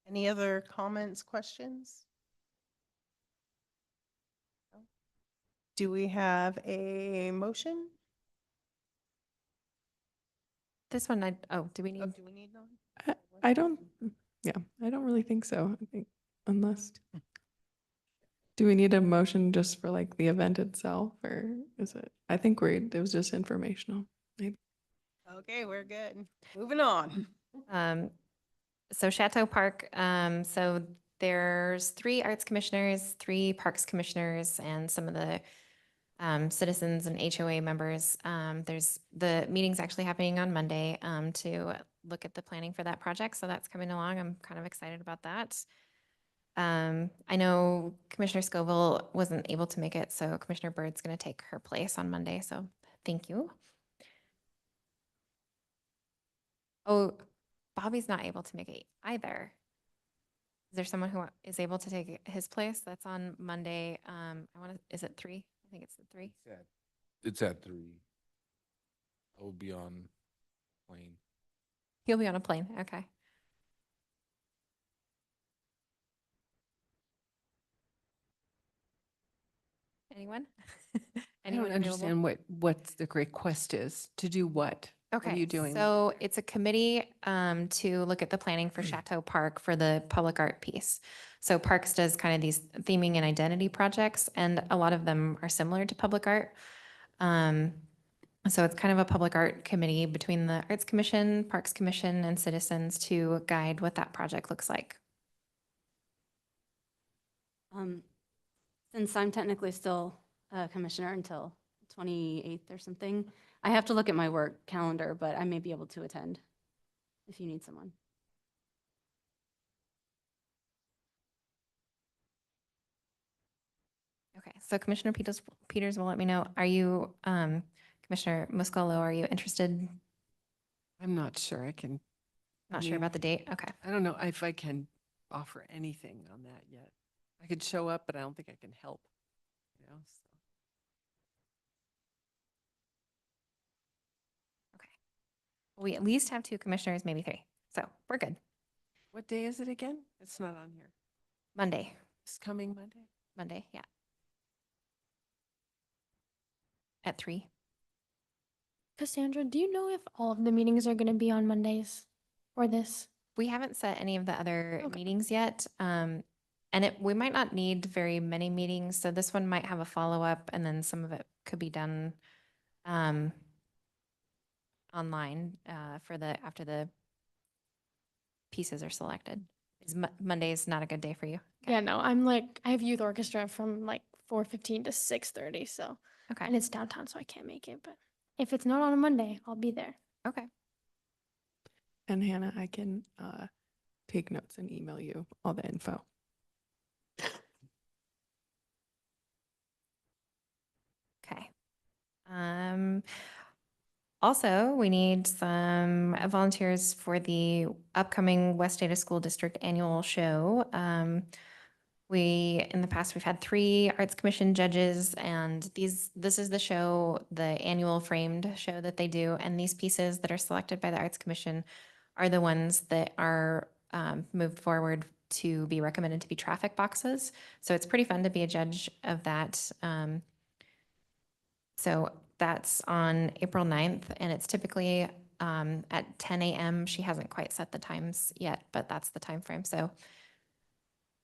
Any other comments, questions? No? Do we have a motion? This one, do we Oh, need? do we need one? I don't, yeah, I don't really think so. I think unless, do we need a motion just for like the event itself, or is it? I think it was just informational, maybe. Okay, we're good. Moving on. So Chateau Park, so there's 3 arts commissioners, 3 parks commissioners, and some of the citizens and HOA members. There's the meeting's actually happening on Monday to look at the planning for that project. So that's coming along. I'm kind of excited about that. I know Commissioner Scoville wasn't able to make it, so Commissioner Bird's going to take her place on Monday. So thank you. Oh, Bobby's not able to make it either. Is there someone who is able to take his place? That's on Monday. Is it 3? I think it's the 3. It's at 3. I will be on plane. He'll be on a plane. Okay. Anyone? I Anyone don't available? understand what the request is. To do what? What are Okay, you doing? so it's a committee to look at the planning for Chateau Park for the public art piece. So Parks does kind of these theming and identity projects, and a lot of them are similar to public art. So it's kind of a public art committee between the Arts Commission, Parks Commission, and citizens to guide what that project looks like. Since I'm technically still a commissioner until 28th or something, I have to look at my work calendar, but I may be able to attend if you need someone. Okay, so Commissioner Peters will let me know. Are you, Commissioner Muscalo, are you interested? I'm not sure I can. Not I sure mean, about the date? Okay. I don't know if I can offer anything on that yet. I could show up, but I don't think I can help. You know, so. Okay. We at least have 2 commissioners, maybe 3. So we're good. What day is it again? It's not on here. Monday, It's coming Monday. yeah. At 3. Cassandra, do you know if all of the meetings are going to be on Mondays or this? We haven't set any of the other Okay. meetings yet. And we might not need very many meetings. So this one might have a follow-up and then some of it could be done online after the pieces are selected. Is Monday's not a good day for you? Okay. Yeah, no, I have youth orchestra from like 4:15 to 6:30, so, Okay. and it's downtown, so I can't make it, but if it's not on a Monday, I'll be there. Okay. And Hannah, I can take notes and email you all the info. Okay. Also, we need some volunteers for the upcoming West Data School District Annual Show. In the past, we've had 3 Arts Commission judges, and this is the show, the annual framed show that they do. And these pieces that are selected by the Arts Commission are the ones that are moved forward to be recommended to be traffic boxes. So it's pretty fun to be a judge of that. So that's on April 9th, and it's typically at 10 a.m. She hasn't quite set the times yet, but that's the time frame. So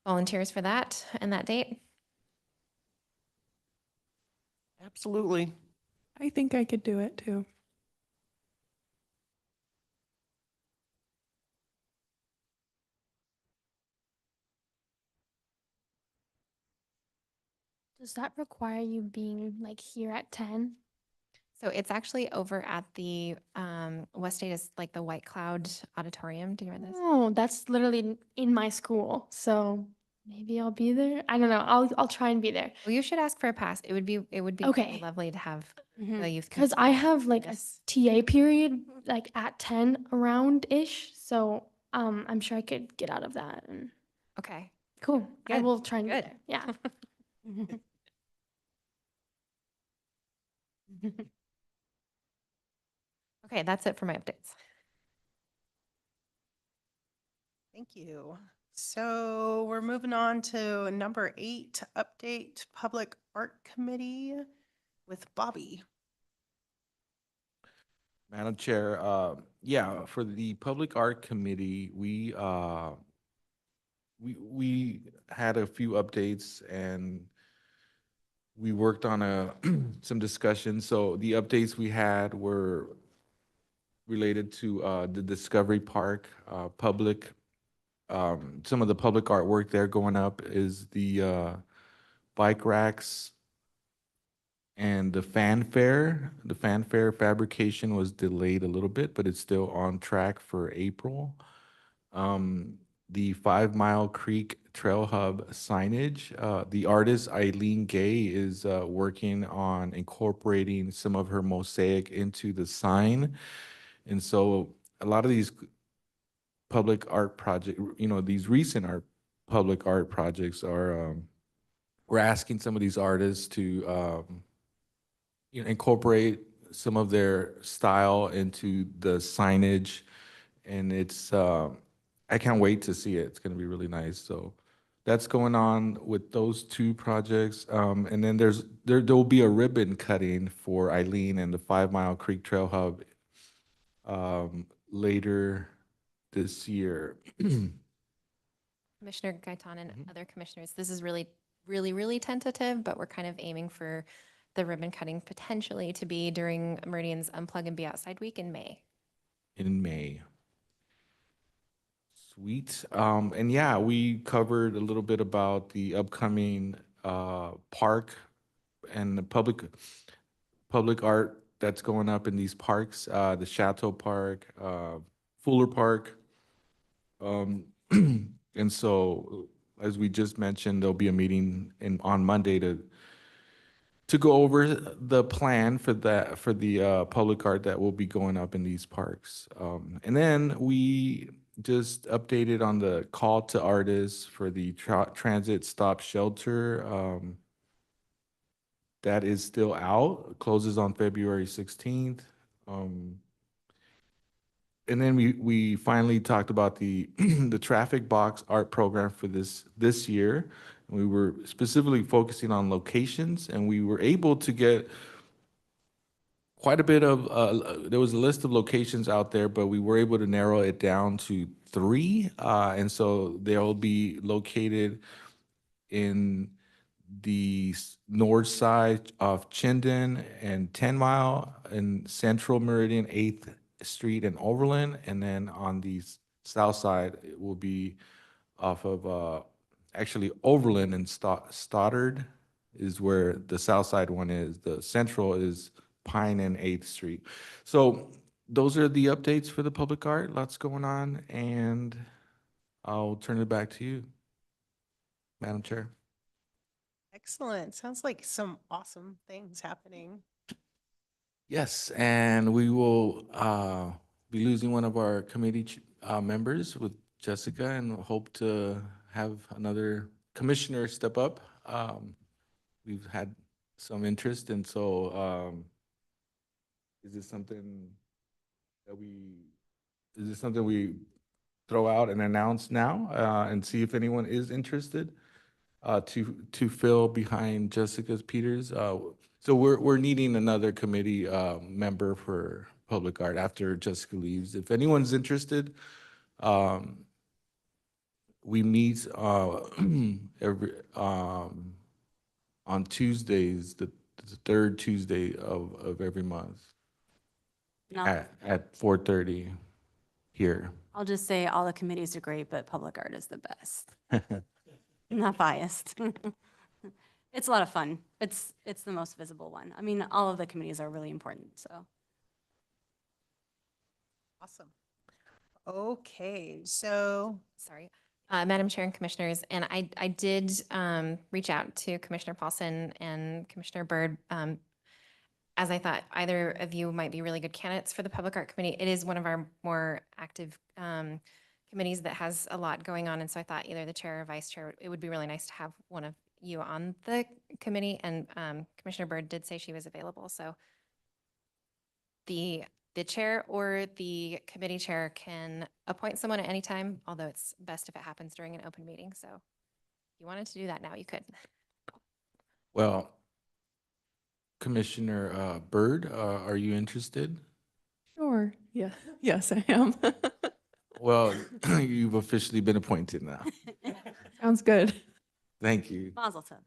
volunteers for that and that date? Absolutely. I think I could do it too. Does that require you being like here at 10? So it's actually over at the West State is like the White Cloud Auditorium. Do you remember this? Oh, that's literally in my school. So maybe I'll be there. I don't know. I'll try and be there. Well, you should ask for a pass. It would be really Okay. lovely to have the youth. Because I community have like a this. TA period like at 10 around ish. So I'm sure I could get out of that. And Okay. cool. I Good, will try and good. be there. Yeah. Okay, that's it for my updates. Thank you. So we're moving on to number 8, update Public Art Committee with Bobby. Madam Chair, yeah, for the Public Art Committee, we had a few updates and we worked on some discussions. So the updates we had were related to the Discovery Park, some of the public artwork there going up is the bike racks and the fanfare. The fanfare fabrication was delayed a little bit, but it's still on track for April. The 5 Mile Creek Trail Hub signage, the artist Eileen Gay is working on incorporating some of her mosaic into the sign. And so a lot of these public art project, these recent public art projects are, we're asking some of these artists to, incorporate some of their style into the signage. And I can't wait to see it. It's going to be really nice. So that's going on with those 2 projects. And then there will be a ribbon cutting for Eileen and the 5 Mile Creek Trail Hub later this year. Commissioner Gaitan and other commissioners, this is really, really, really tentative, but we're kind of aiming for the ribbon cutting potentially to be during Meridian's Unplug and Be Outside Week in May. In May. Sweet. And yeah, we covered a little bit about the upcoming park and the public art that's going up in these parks, the Chateau Park, Fuller Park. And so, as we just mentioned, there'll be a meeting on Monday to go over the plan for the public art that will be going up in these parks. And then we just updated on the call to artists for the transit stop shelter. That is still out, closes on February 16th. And then we finally talked about the the traffic box art program for this year. We were specifically focusing on locations, and we were able to get quite a bit of, there was a list of locations out there, but we were able to narrow it down to 3. And so they'll be located in the north side of Chinden and 10 Mile, in Central Meridian, 8th Street and Overland. And then on the south side, it will be off of actually Overland and Stoddard is where the south side one is. The central is Pine and 8th Street. So those are the updates for the public art. Lots going on, and I'll turn it back to you, Madam Chair. Excellent. Sounds like some awesome things happening. Yes, and we will be losing one of our committee members with Jessica, and hope to have another commissioner step up. We've had some interest, and so is this something that we throw out and announce now and see if anyone is interested to fill behind Jessica Peters? So we're needing another committee member for public art after Jessica leaves. If anyone's interested, we meet every on Tuesdays, the third Tuesday of every month No, at 4:30 here. I'll just say all the committees are great, but public art is the best. Not biased. It's a lot of fun. It's the most visible one. I mean, all of the committees are really important, so. Awesome. Okay, so Sorry. Madam Chair and Commissioners, and I did reach out to Commissioner Paulson and Commissioner Byrd, as I thought either of you might be really good candidates for the Public Art Committee. It is one of our more active committees that has a lot going on, and so I thought either the chair or vice chair, it would be really nice to have one of you on the committee, and Commissioner Byrd did say she was available, so the chair or the committee chair can appoint someone at any time, although it's best if it happens during an open meeting. So if you wanted to do that now, you could. Well, Commissioner Byrd, are you interested? Sure. Yeah. Yes, I am. Well, you've officially been appointed now. Sounds good. Thank you. Mazel tov.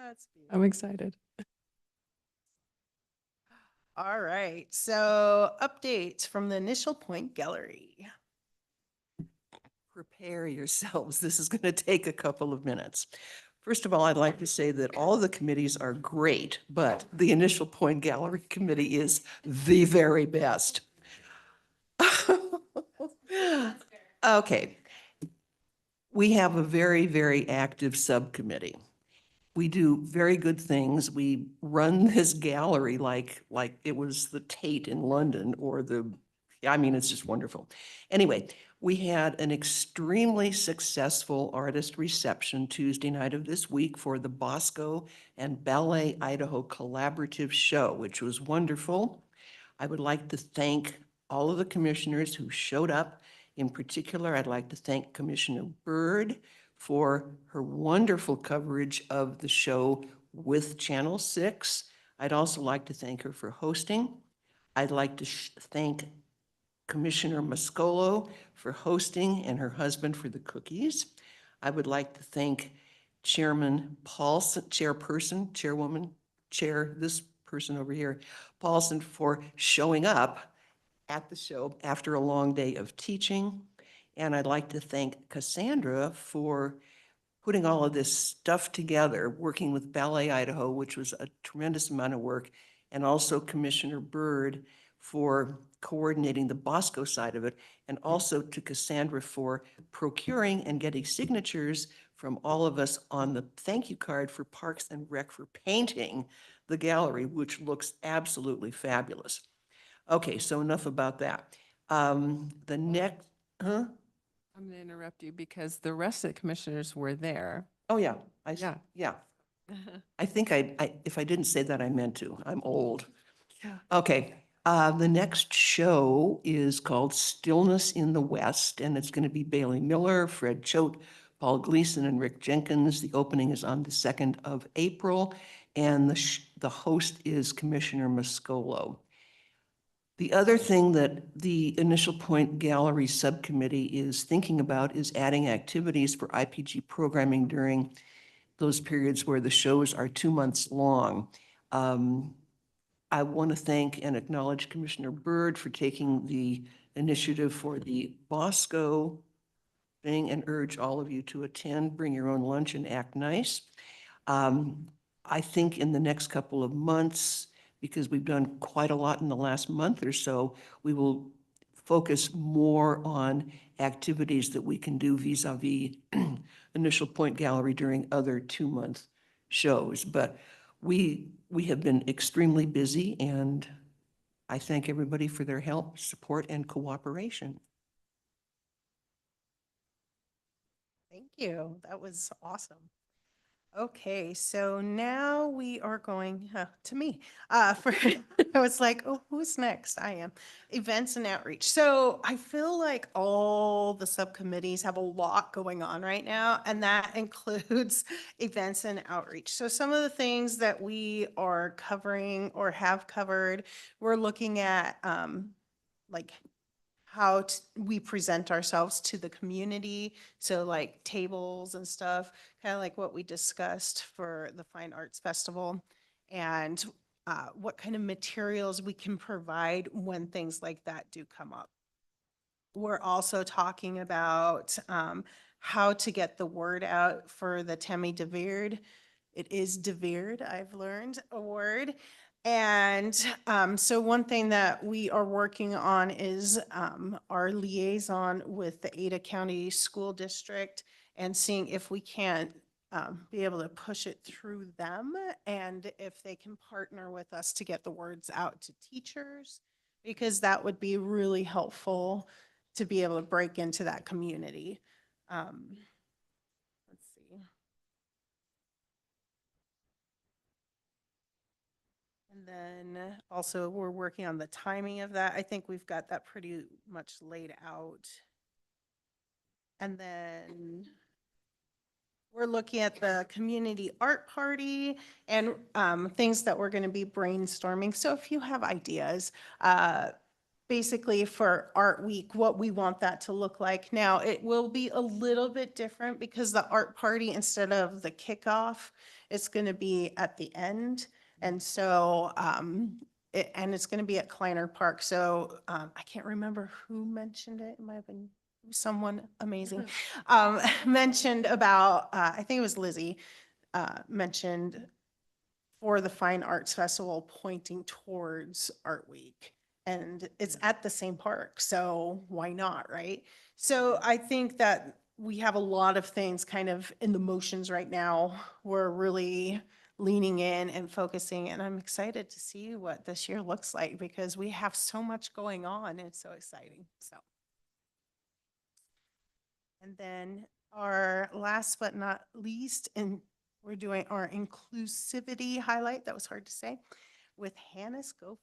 that's I'm excited. all right. So updates from the Initial Point Gallery. Prepare yourselves. This is going to take a couple of minutes. First of all, I'd like to say that all of the committees are great, but the Initial Point Gallery Committee is the very best. Okay. We have a very, very active subcommittee. We do very good things. We run this gallery like it was the Tate in London or I mean, it's just wonderful. Anyway, we had an extremely successful artist reception Tuesday night of this week for the Bosco and Ballet Idaho Collaborative Show, which was wonderful. I would like to thank all of the commissioners who showed up. In particular, I'd like to thank Commissioner Byrd for her wonderful coverage of the show with Channel 6. I'd also like to thank her for hosting. I'd like to thank Commissioner Mascolo for hosting and her husband for the cookies. I would like to thank Chairman Paulson, Chairwoman, this person over here, Paulson, for showing up at the show after a long day of teaching. And I'd like to thank Cassandra for putting all of this stuff together, working with Ballet Idaho, which was a tremendous amount of work, and also Commissioner Byrd for coordinating the Bosco side of it, and also to Cassandra for procuring and getting signatures from all of us on the thank you card for Parks and Rec for painting the gallery, which looks absolutely fabulous. Okay, so enough about that. The next, huh? I'm going to interrupt you because the rest of the commissioners were there. Oh, yeah. Yeah. Yeah. I think if I didn't say that, I meant to. I'm old. Yeah. Okay. The next show is called Stillness in the West, and it's going to be Bailey Miller, Fred Choate, Paul Gleason, and Rick Jenkins. The opening is on the 2nd of April, and the host is Commissioner Mascolo. The other thing that the Initial Point Gallery Subcommittee is thinking about is adding activities for IPG programming during those periods where the shows are 2 months long. I want to thank and acknowledge Commissioner Byrd for taking the initiative for the Bosco thing and urge all of you to attend, bring your own lunch and act nice. I think in the next couple of months, because we've done quite a lot in the last month or so. We will focus more on activities that we can do vis-à-vis Initial Point Gallery during other 2-month shows. But we have been extremely busy, and I thank everybody for their help, support, and cooperation. Thank you. That was awesome. Okay, so now we are going to me. For I was like, oh, who's next? I am. Events and outreach. So I feel like all the subcommittees have a lot going on right now, and that includes events and outreach. So some of the things that we are covering or have covered, we're looking at like how we present ourselves to the community. So like tables and stuff, kind of like what we discussed for the Fine Arts Festival, and what kind of materials we can provide when things like that do come up. We're also talking about how to get the word out for the Tammy DeVeard. It is DeVeard, I've learned, award. And so one thing that we are working on is our liaison with the Ada County School District and seeing if we can't be able to push it through them and if they can partner with us to get the words out to teachers, because that would be really helpful to be able to break into that community. Let's see. And then also we're working on the timing of that. I think we've got that pretty much laid out. And then we're looking at the community art party and things that we're going to be brainstorming. So if you have ideas, basically for Art Week, what we want that to look like. Now, it will be a little bit different because the art party, instead of the kickoff, it's going to be at the end. And so, and it's going to be at Kleiner Park. So I can't remember who mentioned it. It might have been someone amazing, mentioned about, I think it was Lizzie, mentioned for the Fine Arts Festival pointing towards Art Week. And it's at the same park, so why not, right? So I think that we have a lot of things kind of in the motions right now. We're really leaning in and focusing, and I'm excited to see what this year looks like because we have so much going on. And it's so exciting, so. And then our last but not least, and we're doing our inclusivity highlight, that was hard to say, with Hannah Schofield.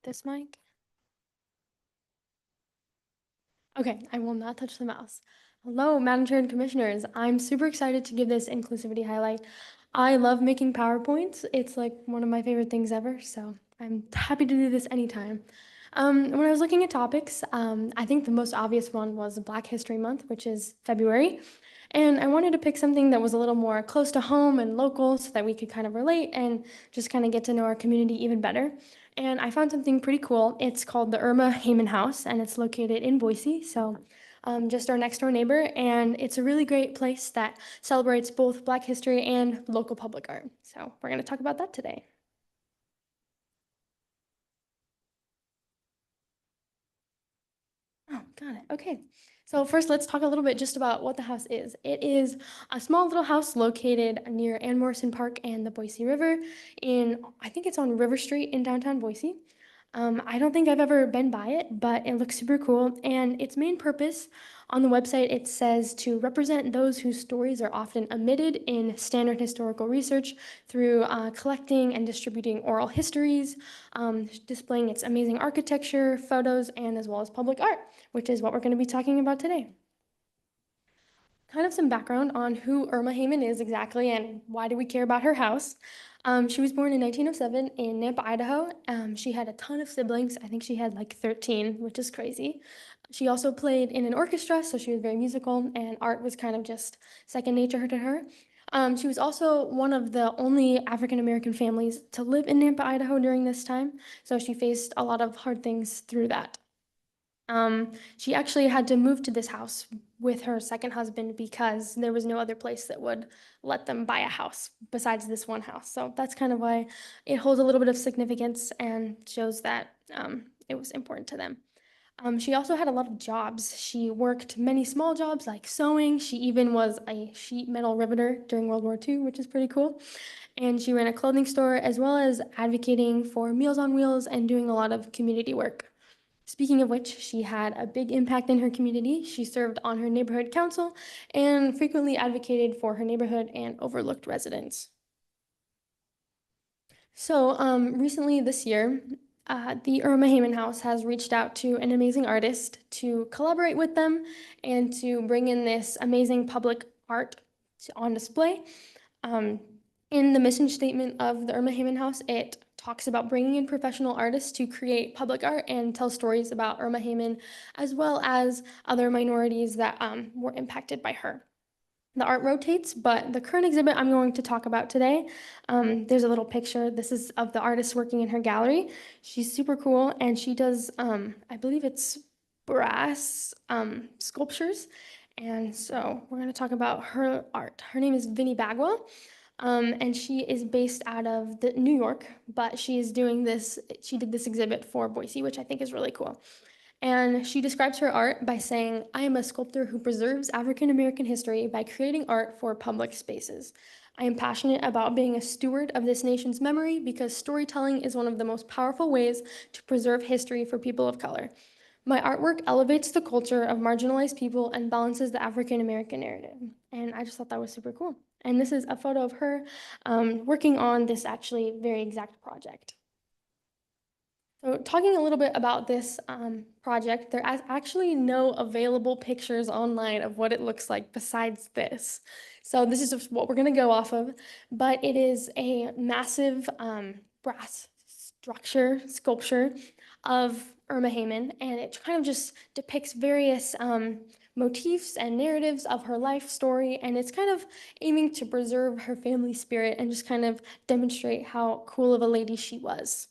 This mic? Okay, I will not touch the mouse. Hello, Madam Chair and Commissioners. I'm super excited to give this inclusivity highlight. I love making PowerPoints. It's like one of my favorite things ever, so I'm happy to do this anytime. When I was looking at topics, I think the most obvious one was Black History Month, which is February. And I wanted to pick something that was a little more close to home and local so that we could kind of relate and just kind of get to know our community even better. And I found something pretty cool. It's called the Irma Heyman House, and it's located in Boise, so just our next door neighbor. And it's a really great place that celebrates both Black history and local public art. So we're going to talk about that today. Oh, got it. Okay. So first, let's talk a little bit just about what the house is. It is a small little house located near Ann Morrison Park and the Boise River I think it's on River Street in downtown Boise. I don't think I've ever been by it, but it looks super cool. And its main purpose on the website, it says to represent those whose stories are often omitted in standard historical research through collecting and distributing oral histories, displaying its amazing architecture, photos, and as well as public art, which is what we're going to be talking about today. Kind of some background on who Irma Heyman is exactly and why do we care about her house. She was born in 1907 in Nampa, Idaho. She had a ton of siblings. I think she had like 13, which is crazy. She also played in an orchestra, so she was very musical, and art was kind of just second nature to her. She was also one of the only African-American families to live in Nampa, Idaho during this time, so she faced a lot of hard things through that. She actually had to move to this house with her second husband because there was no other place that would let them buy a house besides this one house. So that's kind of why it holds a little bit of significance and shows that it was important to them. She also had a lot of jobs. She worked many small jobs like sewing. She even was a sheet metal riveter during World War II, which is pretty cool. And she ran a clothing store as well as advocating for Meals on Wheels and doing a lot of community work. Speaking of which, she had a big impact in her community. She served on her neighborhood council and frequently advocated for her neighborhood and overlooked residents. So recently this year, the Irma Heyman House has reached out to an amazing artist to collaborate with them and to bring in this amazing public art on display. In the mission statement of the Irma Heyman House, it talks about bringing in professional artists to create public art and tell stories about Irma Heyman, as well as other minorities that were impacted by her. The art rotates, but the current exhibit I'm going to talk about today, there's a little picture. This is of the artist working in her gallery. She's super cool, and she does, I believe it's brass sculptures. And so we're going to talk about her art. Her name is Vinnie Bagwell. And she is based out of New York, but she is doing this, she did this exhibit for Boise, which I think is really cool. And she describes her art by saying, "I am a sculptor who preserves African American history by creating art for public spaces. I am passionate about being a steward of this nation's memory because storytelling is one of the most powerful ways to preserve history for people of color. My artwork elevates the culture of marginalized people and balances the African American narrative." And I just thought that was super cool. And this is a photo of her working on this actually very exact project. So talking a little bit about this project, there is actually no available pictures online of what it looks like besides this. So this is just what we're going to go off of, but it is a massive brass sculpture of Irma Heyman, and it kind of just depicts various motifs and narratives of her life story, and it's kind of aiming to preserve her family spirit and just kind of demonstrate how cool of a lady she was.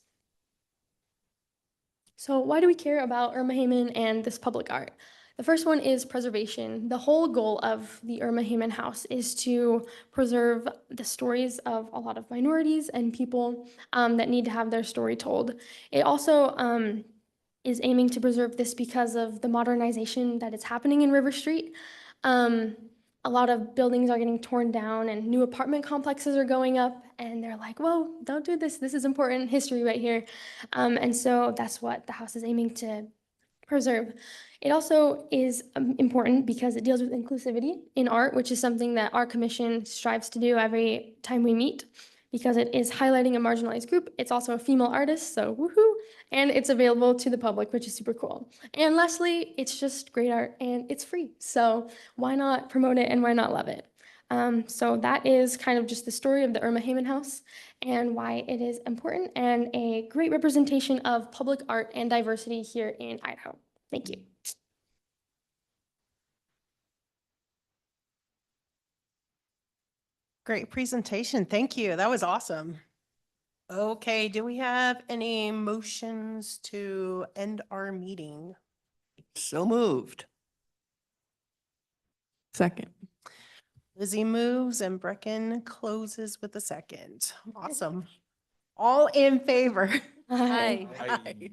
So why do we care about Irma Heyman and this public art? The first one is preservation. The whole goal of the Irma Heyman House is to preserve the stories of a lot of minorities and people that need to have their story told. It also is aiming to preserve this because of the modernization that is happening in River Street. A lot of buildings are getting torn down and new apartment complexes are going up, and they're like, whoa, don't do this. This is important history right here. And so that's what the house is aiming to preserve. It also is important because it deals with inclusivity in art, which is something that our commission strives to do every time we meet, because it is highlighting a marginalized group. It's also a female artist, so woohoo, and it's available to the public, which is super cool. And lastly, it's just great art and it's free, so why not promote it and why not love it? So that is kind of just the story of the Irma Heyman House and why it is important and a great representation of public art and diversity here in Idaho. Thank you. Great presentation. Thank you. That was awesome. Okay, do we have any motions to end our meeting? So moved. Second. Lizzie moves and Brecken closes with a second. Awesome. All in favor? Hi. Aye.